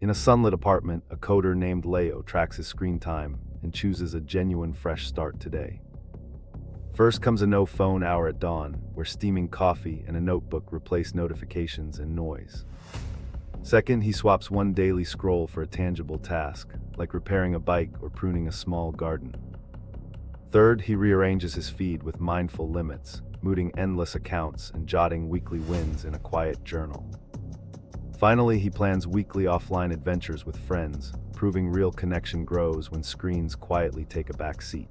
In a sunlit apartment, a coder named Leo tracks his screen time and chooses a genuine fresh start today. First comes a no-phone hour at dawn, where steaming coffee and a notebook replace notifications and noise. Second, he swaps one daily scroll for a tangible task, like repairing a bike or pruning a small garden. Third, he rearranges his feed with mindful limits, mooting endless accounts and jotting weekly wins in a quiet journal. Finally, he plans weekly offline adventures with friends, proving real connection grows when screens quietly take a back seat.